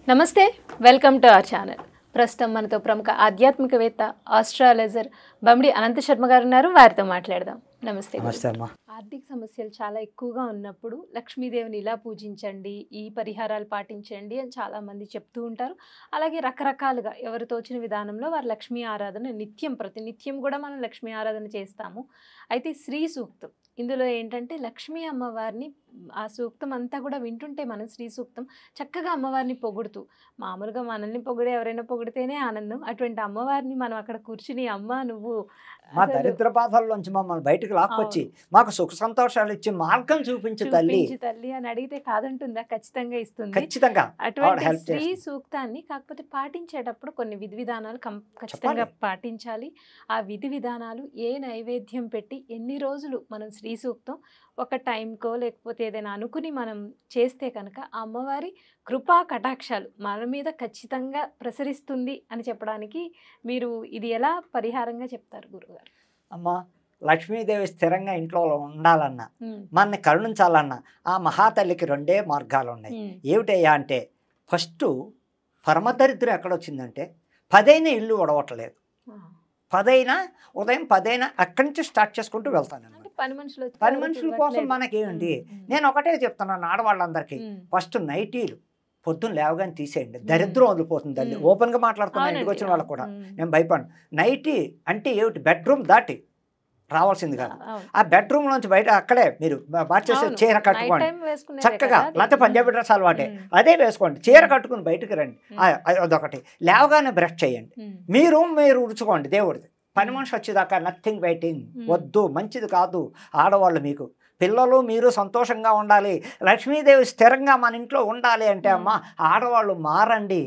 నమస్తే welcome to our channel. ప్రస్తుతం మనతో ప్రముఖ ఆధ్యాత్మికవేత్త ఆస్ట్రాలజర్ బమ్మిడి అనంత శర్మ గారు ఉన్నారు. వారితో మాట్లాడదాం. నమస్తే. నమస్తే అమ్మా. ఆర్థిక సమస్యలు చాలా ఎక్కువగా ఉన్నప్పుడు లక్ష్మీదేవిని ఇలా పూజించండి, ఈ పరిహారాలు పాటించండి అని చాలామంది చెప్తూ ఉంటారు. అలాగే రకరకాలుగా ఎవరు తోచిన విధానంలో వారు లక్ష్మీ ఆరాధన ప్రతినిత్యం కూడా మనం లక్ష్మీ ఆరాధన చేస్తాము. అయితే శ్రీ సూక్తం ఇందులో ఏంటంటే లక్ష్మీ అమ్మవారిని ఆ సూక్తం అంతా కూడా వింటుంటే మనం శ్రీ సూక్తం చక్కగా అమ్మవారిని పొగుడుతూ, మామూలుగా మనల్ని పొగిడే ఎవరైనా పొగిడితేనే ఆనందం, అటువంటి అమ్మవారిని మనం అక్కడ కూర్చుని అమ్మ నువ్వు మా దరిద్ర బాధల్లోంచి మమ్మల్ని బయటకు లాక్కొచ్చి మాకు సుఖ సంతోషాలు ఇచ్చి మార్గం చూపించు తల్లి అని అడిగితే కాదంటుందా? ఖచ్చితంగా ఇస్తుంది. ఖచ్చితంగా అటువంటి శ్రీ సూక్తాన్ని కాకపోతే పాటించేటప్పుడు కొన్ని విధి విధానాలు ఖచ్చితంగా పాటించాలి. ఆ విధి విధానాలు ఏ నైవేద్యం పెట్టి ఎన్ని రోజులు మనం శ్రీ సూక్తం ఒక టైంకో లేకపోతే ఏదైనా అనుకుని మనం చేస్తే కనుక ఆ అమ్మవారి కృపా కటాక్షాలు మన మీద ఖచ్చితంగా ప్రసరిస్తుంది అని చెప్పడానికి మీరు ఇది ఎలా పరిహారంగా చెప్తారు గురుగారు? అమ్మా, లక్ష్మీదేవి స్థిరంగా ఇంట్లో ఉండాలన్నా మనని కరుణించాలన్నా ఆ మహాతల్లికి రెండే మార్గాలు ఉన్నాయి. ఏమిటయ్యా అంటే, ఫస్ట్ పరమదరిద్రం ఎక్కడొచ్చిందంటే 10 ఇల్లు ఒడవట్లేదు. 10 ఉదయం 10 అక్కడి నుంచి స్టార్ట్ చేసుకుంటూ వెళ్తాను. పని మనుషుల కోసం మనకేంటి, నేను ఒకటే చెప్తున్నాను ఆడవాళ్ళందరికీ, ఫస్ట్ నైటీలు పొద్దున్న లేవగానే తీసేయండి, దరిద్రం వదిలిపోతుంది. తల్లి ఓపెన్గా మాట్లాడుతున్నాను, ఇంటికి వచ్చిన వాళ్ళకు కూడా నేను భయపడను. నైటీ అంటే ఏమిటి, బెడ్రూమ్ దాటి రావాల్సింది కాదు. ఆ బెడ్రూమ్ నుంచి బయట అక్కడే మీరు మార్చేసి చీర కట్టుకోండి చక్కగా, లేకపోతే పంజాబీ డ్రెస్ అలవాటే అదే వేసుకోండి, చీర కట్టుకుని బయటకు రండి. అదొకటి. లేవగానే బ్రష్ చేయండి, మీరు ఉడుచుకోండి దేవుడిది. పని మనిషి వచ్చేదాకా నథింగ్ వెయిటింగ్ వద్దు, మంచిది కాదు. ఆడవాళ్ళు మీకు పిల్లలు మీరు సంతోషంగా ఉండాలి, లక్ష్మీదేవి స్థిరంగా మన ఇంట్లో ఉండాలి అంటే అమ్మ ఆడవాళ్ళు మారండి.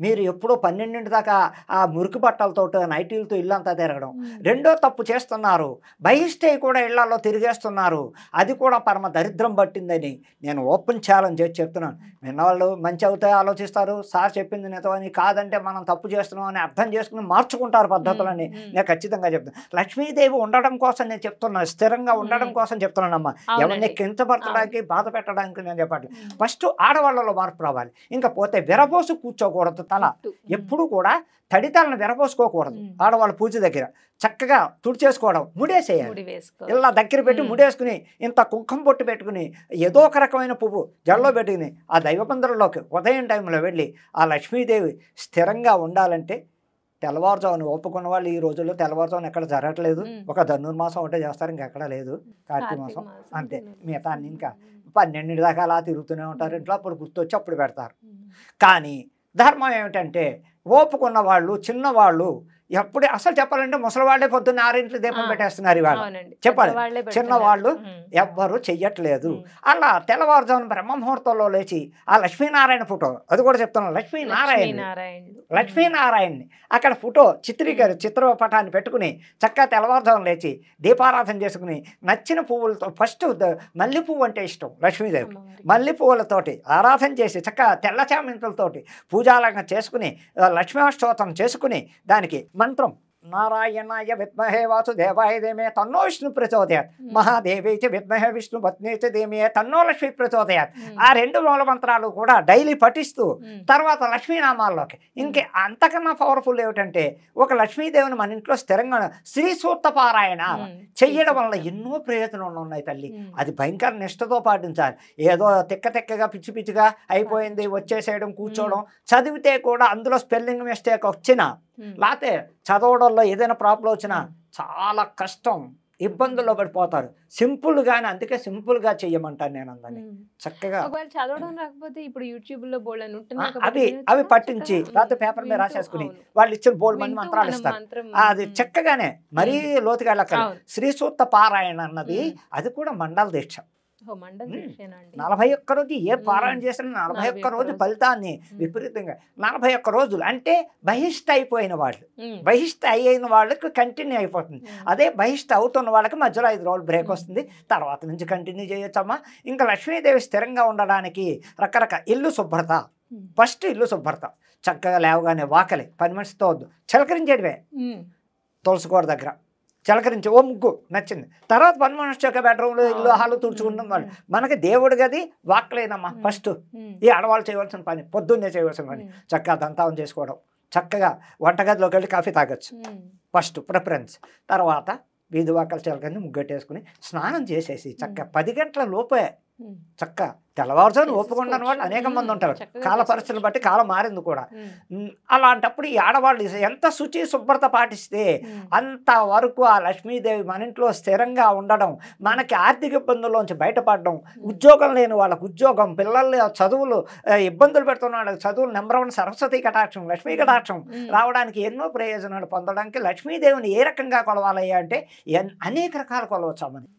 మీరు ఎప్పుడో 12 దాకా ఆ మురికి బట్టలతో నైటీలతో ఇల్లంతా తిరగడం రెండో తప్పు చేస్తున్నారు. బహిష్టే కూడా ఇళ్లలో తిరిగేస్తున్నారు. అది కూడా పరమ దరిద్రం పట్టిందని నేను ఓపెన్ ఛాలెంజ్ చేసి చెప్తున్నాను. విన్నవాళ్ళు మంచి అవుతాయి ఆలోచిస్తారు, సార్ చెప్పింది నిజమని, కాదంటే మనం తప్పు చేస్తున్నాం అని అర్థం చేసుకుని మార్చుకుంటారు పద్ధతులని నేను ఖచ్చితంగా చెప్తాను. లక్ష్మీదేవి ఉండడం కోసం నేను చెప్తున్నాను, స్థిరంగా ఉండడం కోసం చెప్తున్నానమ్మా. ఎవరిని కించపరచడానికి బాధ పెట్టడానికి నేను చెప్పట్లేదు. ఫస్ట్ ఆడవాళ్ళలో మార్పు రావాలి. ఇంకా పోతే విరబోసు కూర్చోకూడదు. తల ఎప్పుడు కూడా తడితలను విరపోసుకోకూడదు. ఆడవాళ్ళ పూజ దగ్గర చక్కగా తుడిచేసుకోవడం, ముడేసేయాలి. ఇలా దగ్గర పెట్టి ముడేసుకుని ఇంత కుంకుమ పొట్టు పెట్టుకుని ఏదో ఒక రకమైన పువ్వు జల్లో పెట్టుకుని ఆ దైవబంధంలోకి ఉదయం టైంలో వెళ్ళి ఆ లక్ష్మీదేవి స్థిరంగా ఉండాలంటే తెల్లవారుజామున ఒప్పుకున్న వాళ్ళు ఈ రోజుల్లో తెల్లవారుజామున ఎక్కడ జరగట్లేదు. ఒక ధనుర్మాసం ఒకటే చేస్తారు, ఇంకెక్కడ లేదు. కార్తీక మాసం అంతే. మిగతా ఇంకా 12 దాకా అలా తిరుగుతూనే ఉంటారు ఇంట్లో. అప్పుడు గుర్తొచ్చి అప్పుడు పెడతారు. కానీ ధర్మం ఏమిటంటే, ఓపుకున్న వాళ్ళు చిన్నవాళ్ళు ఎప్పుడే అసలు చెప్పాలంటే ముసలివాళ్లే పొద్దున్న 6 దీపం పెట్టేస్తున్నారు ఇవాళ. చెప్పాలి, చిన్నవాళ్ళు ఎవ్వరు చెయ్యట్లేదు. అలా తెల్లవారుజామున బ్రహ్మముహూర్తంలో లేచి ఆ లక్ష్మీనారాయణ ఫోటో, అది కూడా చెప్తున్నాను, లక్ష్మీనారాయణని అక్కడ ఫోటో చిత్రపటాన్ని పెట్టుకుని చక్కగా తెల్లవారుజామున లేచి దీపారాధన చేసుకుని నచ్చిన పువ్వులతో, ఫస్ట్ మల్లె పువ్వు అంటే ఇష్టం లక్ష్మీదేవికి, మల్లె పువ్వులతోటి ఆరాధన చేసి చక్కగా తెల్ల చామంతులతోటి పూజాలంగా చేసుకుని లక్ష్మీష్టోత్రం చేసుకుని దానికి మంత్రం నారాయణాయ విద్మహే వాసుదేవాయ ధీమహి తన్నో విష్ణు ప్రచోదయాత్, మహాదేవి చ విద్మహే విష్ణు పత్ని చ ధీమహి తన్నో లక్ష్మీ ప్రచోదయాత్. ఆ 2 మూల మంత్రాలు కూడా డైలీ పఠిస్తూ తర్వాత లక్ష్మీనామాల్లోకి ఇంకే అంతకన్నా పవర్ఫుల్ ఏమిటంటే, ఒక లక్ష్మీదేవిని మన ఇంట్లో స్థిరంగా శ్రీ సూక్త పారాయణ చెయ్యడం వల్ల ఎన్నో ప్రయోజనాలు ఉన్నాయి తల్లి. అది భయంకర నిష్టతో పాటించాలి. ఏదో తిక్కగా పిచ్చి పిచ్చిగా అయిపోయింది వచ్చేసేయడం, కూర్చోవడం, చదివితే కూడా అందులో స్పెల్లింగ్ మిస్టేక్ వచ్చినా లేకపోతే చదవడంలో ఏదైనా ప్రాబ్లం వచ్చినా చాలా కష్టం, ఇబ్బందుల్లో పడిపోతారు. సింపుల్గానే, అందుకే సింపుల్గా చెయ్యమంటాను నేను అందరినీ. చక్కగా చదవడం రాకపోతే ఇప్పుడు యూట్యూబ్ లో అవి పట్టించి లేకపోతే పేపర్ మీద రాసేసుకుని వాళ్ళు ఇచ్చిన బోల్డ్ మంది మంత్రాలు ఇస్తారు. అది చక్కగానే మరీ లోతుగా వెళ్ళక్కర్లేదు. శ్రీ సూక్త పారాయణ అన్నది అది కూడా మండల దీక్ష. 41 రోజు ఏ పారాయణ చేసినా 41 రోజు ఫలితాన్ని విపరీతంగా 41 రోజులు అంటే బహిష్ట అయిపోయిన వాళ్ళు, బహిష్ట అయిన వాళ్ళకి కంటిన్యూ అయిపోతుంది. అదే బహిష్ట అవుతున్న వాళ్ళకి మధ్యలో 5 రోజులు బ్రేక్ వస్తుంది, తర్వాత నుంచి కంటిన్యూ చేయొచ్చమ్మా. ఇంకా లక్ష్మీదేవి స్థిరంగా ఉండడానికి రకరకాల ఇల్లు శుభ్రత, ఫస్ట్ ఇల్లు శుభ్రత. చక్కగా లేవగానే వాకలి పని మనిషితో వద్దు, చిలకరించేటివే తులసి కోట దగ్గర చిలకరించి ఓ ముగ్గు నచ్చింది. తర్వాత పని మనిషి యొక్క బెడ్రూమ్లో ఇల్లు హాలు తుడుచుకుంటాం వాళ్ళు. మనకి దేవుడి గది వాక్లేనమ్మా ఫస్ట్. ఈ ఆడవాళ్ళు చేయవలసిన పని, పొద్దున్నే చేయవలసిన పని చక్కగా దంతావం చేసుకోవడం, చక్కగా వంటగదిలోకి వెళ్ళి కాఫీ తాగొచ్చు ఫస్ట్ ప్రిఫరెన్స్. తర్వాత వీధి వాకలు చిలకని ముగ్గట్టేసుకుని స్నానం చేసేసి చక్కగా 10 గంటల లోపే చక్క తెల్లవారుజాను ఒప్పుకున్న వాళ్ళు అనేక మంది ఉంటారు. కాల పరిస్థితులు బట్టి కాలం మారింది కూడా. అలాంటప్పుడు ఈ ఆడవాళ్ళు ఎంత శుచి శుభ్రత పాటిస్తే అంతవరకు ఆ లక్ష్మీదేవి మన ఇంట్లో స్థిరంగా ఉండడం, మనకి ఆర్థిక ఇబ్బందుల్లోంచి బయటపడడం, ఉద్యోగం లేని వాళ్ళకి ఉద్యోగం, పిల్లలు చదువులు ఇబ్బందులు పెడుతున్న వాళ్ళకి చదువులు, నెంబర్ 1 సరస్వతి కటాక్షం, లక్ష్మీ కటాక్షం రావడానికి ఎన్నో ప్రయోజనాలు పొందడానికి లక్ష్మీదేవిని ఏ రకంగా కొలవాలయ్యా అంటే అనేక రకాలు కొలవచ్చామని,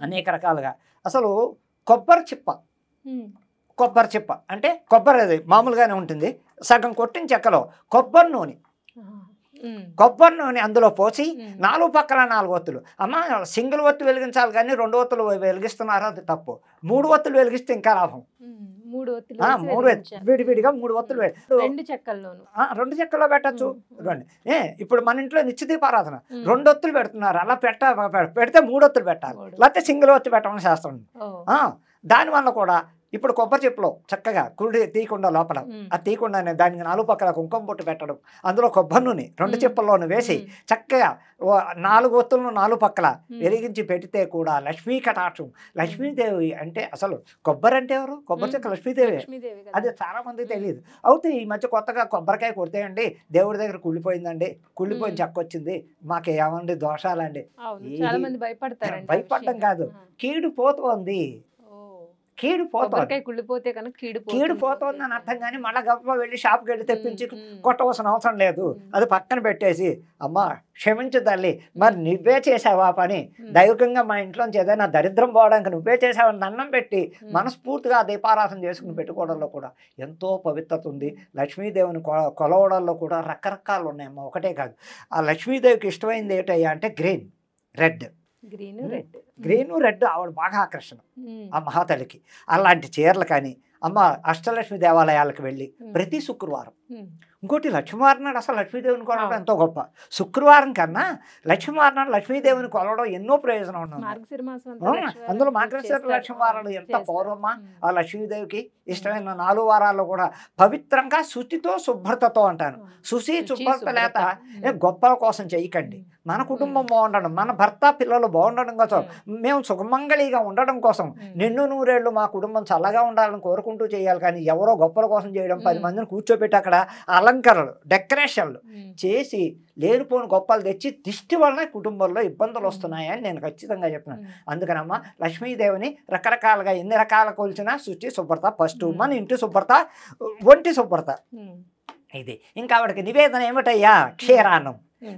అనేక రకాలుగా. అసలు కొబ్బరి చిప్ప అంటే కొబ్బరి అది మామూలుగానే ఉంటుంది, సగం కొట్టిన చెక్కలో కొబ్బరి నూనె అందులో పోసి 4 పక్కల 4 ఒత్తులు. అమ్మ సింగిల్ ఒత్తు వెలిగించాలి కానీ 2 ఒత్తులు వెలిగిస్తున్నారు, అది తప్పు. 3 ఒత్తులు వెలిగిస్తే ఇంకా లాభం. 3 విడివిడిగా 3 ఒత్తులు 2 చెక్కల్లో పెట్టచ్చు. ఇప్పుడు మన ఇంట్లో నిత్య దీపారాధన 2 ఒత్తులు పెడుతున్నారు, అలా పెడితే 3 ఒత్తులు పెట్టాలి, లేకపోతే సింగిల్ ఒత్తు పెట్టమని శాస్త్రం. దానివల్ల కూడా ఇప్పుడు కొబ్బరి చెప్పులో చక్కగా కుడి తీయకుండా లోపల అది తీయకుండానే దానికి 4 పక్కల కుంకుమ బొట్టు పెట్టడం, అందులో కొబ్బరి నూనె 2 చెప్పుల్లోనూ వేసి చక్కగా 4 ఒత్తులను 4 పక్కల వెలిగించి పెడితే కూడా లక్ష్మీ కటాక్షం. లక్ష్మీదేవి అంటే అసలు కొబ్బరి అంటే ఎవరు? కొబ్బరి చెక్క లక్ష్మీదేవి. అది చాలా మందికి తెలియదు. అయితే ఈ మధ్య కొత్తగా కొబ్బరికాయ కొడితేయండి దేవుడి దగ్గర కుళ్ళిపోయిందండి, కుళ్ళిపోయిన చెక్క వచ్చింది, మాకు ఏమండి దోషాలండి. భయపడడం కాదు, కీడు పోతోంది, కీడిపోతుంది అని అర్థం. కానీ మళ్ళీ గొప్ప వెళ్ళి షాప్కి వెళ్ళి తెప్పించి కొట్టవలసిన అవసరం లేదు. అది పక్కన పెట్టేసి అమ్మ క్షమించు తల్లి, మరి నువ్వే చేసావా పని, దైవికంగా మా ఇంట్లోంచి ఏదైనా దరిద్రం పోవడానికి నువ్వే చేసావని దండం పెట్టి మనస్ఫూర్తిగా దీపారాధన చేసుకుని పెట్టుకోవడంలో కూడా ఎంతో పవిత్రత ఉంది. లక్ష్మీదేవిని కొలవడంలో కూడా రకరకాలు ఉన్నాయమ్మా, ఒకటే కాదు. ఆ లక్ష్మీదేవికి ఇష్టమైంది ఏంటయ్యా అంటే గ్రీను రెడ్ ఆవిడ బాగా ఆకర్షణ ఆ మహాతల్లికి. అలాంటి చీరలు కానీ అమ్మ అష్టలక్ష్మి దేవాలయాలకు వెళ్ళి ప్రతి శుక్రవారం, ఇంకోటి లక్ష్మీవారం నాడు అసలు లక్ష్మీదేవిని కొలవడం ఎంతో గొప్ప. శుక్రవారం కన్నా లక్ష్మీవారం నాడు లక్ష్మీదేవిని కొలవడం ఎన్నో ప్రయోజనం ఉన్నది. అందులో మార్గశిర లక్ష్మీవారాలు ఎంత పౌర్వమా ఆ లక్ష్మీదేవికి ఇష్టమైన 4 వారాల్లో కూడా పవిత్రంగా శుచితో శుభ్రతతో అంటాను. శుచి శుభ్రత లేక గొప్పల కోసం చేయకండి. మన కుటుంబం బాగుండడం, మన భర్త పిల్లలు బాగుండడం కోసం, మేము సుఖమంగళిగా ఉండడం కోసం, నిన్ను నూరేళ్ళు మా కుటుంబం చల్లగా ఉండాలని కోరుకుంటూ చేయాలి. కానీ ఎవరో గొప్పల కోసం చేయడం, 10 మందిని కూర్చోబెట్టి అక్కడ అలంకరణలు డెకరేషన్లు చేసి లేనిపోని గొప్పలు తెచ్చి దిష్టి వలన కుటుంబంలో ఇబ్బందులు వస్తున్నాయని నేను ఖచ్చితంగా చెప్తున్నాను. అందుకనమ్మా లక్ష్మీదేవిని రకరకాలుగా ఎన్ని రకాల కొలిచినా శుచి శుభ్రత ఫస్ట్, మన ఇంటి శుభ్రత, ఒంటి శుభ్రత ఇది. ఇంకా ఆవిడకి నివేదన ఏమిటయ్యా? క్షీరాన్నం,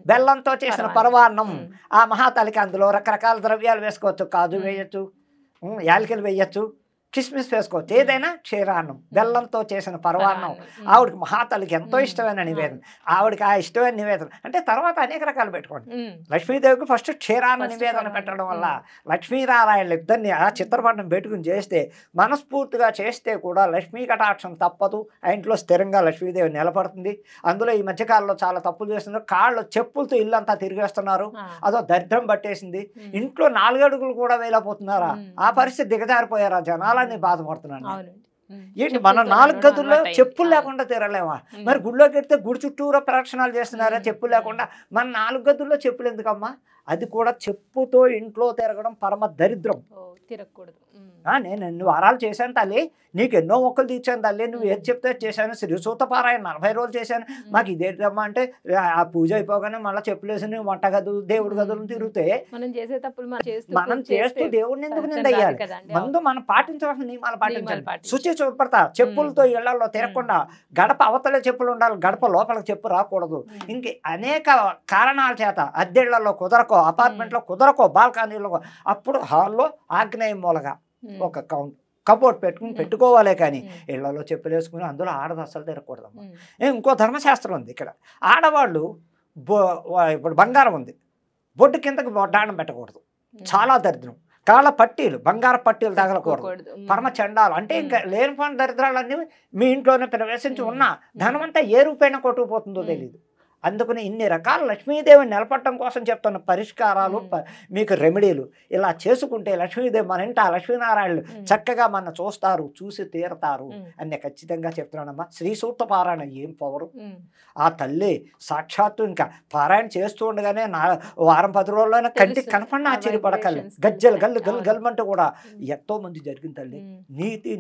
బెల్లంతో చేసిన పరవాన్నం. ఆ మహాతలికి అందులో రకరకాల ద్రవ్యాలు వేసుకోవచ్చు, కాజు వేయచ్చు, యాలకులు వేయచ్చు, కిస్మిస్ వేసుకోవచ్చు, ఏదైనా క్షీరాన్నం బెల్లంతో చేసిన పరవాన్నం ఆవిడకి మహాతల్లికి ఎంతో ఇష్టమైన నివేదన. ఆవిడకి ఆ ఇష్టమైన నివేదన అంటే తర్వాత అనేక రకాలు పెట్టుకోండి. లక్ష్మీదేవికి ఫస్ట్ క్షీరాన్న నివేదన పెట్టడం వల్ల లక్ష్మీనారాయణలు ఇద్దరిని ఆ చిత్రపటం పెట్టుకుని చేస్తే, మనస్ఫూర్తిగా చేస్తే కూడా లక్ష్మీ కటాక్షం తప్పదు. ఆ ఇంట్లో స్థిరంగా లక్ష్మీదేవి నిలబడుతుంది. అందులో ఈ మధ్యకాలంలో చాలా తప్పులు చేస్తున్నారు. కాళ్ళు చెప్పులతో ఇల్లంతా తిరిగేస్తున్నారు, అదో దరిద్రం పట్టేసింది. ఇంట్లో 4 అడుగులు కూడా వేయలేకపోతున్నారా? ఆ పరిస్థితి దిగజారిపోయారా జనాలని బాధపడుతున్నాను. ఏంటి మన 4 గదుల్లో చెప్పులు లేకుండా తిరగలేమా? మరి గుడిలోకి వెళ్తే గుడి చుట్టూరా ప్రదక్షిణాలు చేస్తున్నారా చెప్పులు లేకుండా? మన 4 గదుల్లో చెప్పులు ఎందుకమ్మా? అది కూడా చెప్పుతో ఇంట్లో తిరగడం పరమ దరిద్రం. తిరగకూడదు. నేను ఎన్ని వారాలు చేశాను తల్లి, నీకు ఎన్నో మొక్కలు తీర్చాను తల్లి, నువ్వు ఏది చెప్తే చేశాను. శ్రీ సూతపారాయణ 40 రోజులు చేశాను. మాకు ఇదేంటమ్మా అంటే ఆ పూజ అయిపోగానే మళ్ళీ చెప్పులు వేసి వంట గదులు దేవుడి గదులను తిరిగితే మనం చేస్తూ దేవుడిని ఎందుకు నిందయ్యాలి? ముందు మనం పాటించవలసిన నియమాలు పాటించాలి. శుచి శుభ్రత, చెప్పులతో ఇళ్లలో తిరగకుండా, గడప అవతలే చెప్పులు ఉండాలి, గడప లోపలికి చెప్పు రాకూడదు. ఇంక అనేక కారణాల చేత అద్దెళ్లలో కుదరకో, అపార్ట్మెంట్లో కుదరకో, బాల్కనీలో, అప్పుడు హాల్లో ఆగ్నేయ మూలగా ఒక కబోర్డ్ పెట్టుకోవాలే. కానీ ఇళ్లలో చెప్పులు వేసుకుని అందులో ఆడది అసలు తిరగకూడదమ్మా. ఇంకో ధర్మశాస్త్రం ఉంది ఇక్కడ. ఆడవాళ్ళు ఇప్పుడు బంగారం ఉంది, బొడ్డు కిందకి డాణం పెట్టకూడదు, చాలా దరిద్రం. కాళ్ళ పట్టీలు, బంగారు పట్టీలు తగలకూడదు, పరమ చండాలు. అంటే ఇంకా లేనిపోయిన దరిద్రాలన్నీ మీ ఇంట్లోనే ప్రవేశించి ఉన్న ధనం అంతా ఏ రూపైనా కొట్టుకుపోతుందో తెలియదు. అందుకని ఇన్ని రకాల లక్ష్మీదేవిని నిలపడటం కోసం చెప్తున్న పరిష్కారాలు మీకు రెమెడీలు ఇలా చేసుకుంటే లక్ష్మీదేవి మన ఇంట లక్ష్మీనారాయణులు చక్కగా మన చూస్తారు, చూసి తీరతారు అని ఖచ్చితంగా చెప్తున్నానమ్మా. శ్రీ సూక్త పారాయణ ఏం పవరు! ఆ తల్లి సాక్షాత్తు ఇంకా పారాయణ చేస్తూ ఉండగానే వారం 10 రోజుల్లోనే కంటికి కనపడిన ఆశ్చర్యపడకల్లి గజ్జలు గల్లు గల్లు గల్మంటూ కూడా ఎంతో మంది జరిగింది తల్లి. నీతి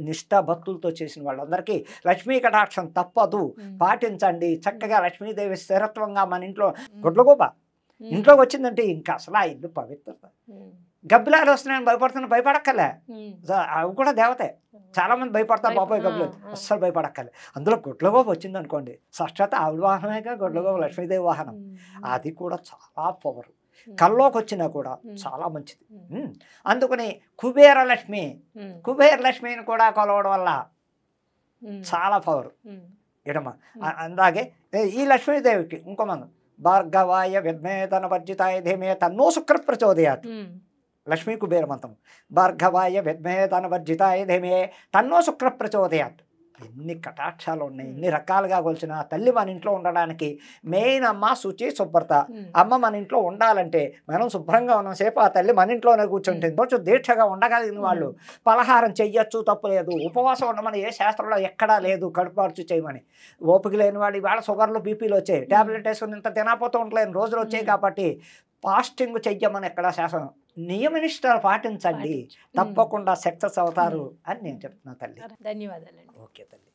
నిష్ఠ భక్తులతో చేసిన వాళ్ళందరికీ లక్ష్మీ కటాక్షం తప్పదు, పాటించండి. చక్కగా లక్ష్మీదేవి స్థిరత్వంగా మన ఇంట్లో గుడ్లగూబ ఇంట్లోకి వచ్చిందంటే ఇంకా అసలు ఆ ఇల్లు పవిత్రత. గబ్బిలాలు వస్తున్నాయని భయపడక్కలే, అవి కూడా దేవతే. చాలా మంది భయపడతారు బాబాయ్ గబ్బులు, అస్సలు భయపడక్కలే. అందులో గుడ్లగూబ వచ్చింది అనుకోండి, సాక్షాత్ ఆవిడ వాహనమేగా గుడ్లగూబ, లక్ష్మీదేవి వాహనం. అది కూడా చాలా పవర్. కల్లోకి వచ్చినా కూడా చాలా మంచిది. అందుకని కుబేర లక్ష్మిని కూడా కొలవడం వల్ల చాలా పవర్ ఎడమ. అలాగే ఈ లక్ష్మీదేవికి ఇంకో మనం భార్గవాయ విద్మే తన వర్జితాయ ధీమే తన్నో శుక్ర ప్రచోదయాత్. లక్ష్మీ కుబేర మంత్రం భార్గవాయ విద్మే తన వర్జితాయ ధీమే తన్నో శుక్ర ప్రచోదయాత్. ఎన్ని కటాక్షాలు ఉన్నాయి, ఎన్ని రకాలుగా కొలిచిన తల్లి మన ఇంట్లో ఉండడానికి మెయిన్ అమ్మ శుచి శుభ్రత. అమ్మ మన ఇంట్లో ఉండాలంటే మనం శుభ్రంగా ఉన్నసేపు ఆ తల్లి మన ఇంట్లోనే కూర్చుంటుంది. కొంచెం దీక్షగా ఉండగలిగిన వాళ్ళు పలహారం చెయ్యొచ్చు, తప్పు లేదు. ఉపవాసం ఉండమని ఏ శాస్త్రంలో ఎక్కడా లేదు కడుపార్చు చేయమని. ఓపిక లేని వాడు ఇవాళ షుగర్లు బీపీలు వచ్చాయి, ట్యాబ్లెట్ వేసుకుని ఇంత తినకపోతూ ఉండలేని రోజులు వచ్చాయి. కాబట్టి ఫాస్టింగ్ చెయ్యమని ఎక్కడ శాసనం, నియమనిష్టాలు పాటించండి, తప్పకుండా సక్సెస్ అవుతారు అని నేను చెప్తున్నా తల్లి. ధన్యవాదాలు. ఓకే తల్లి.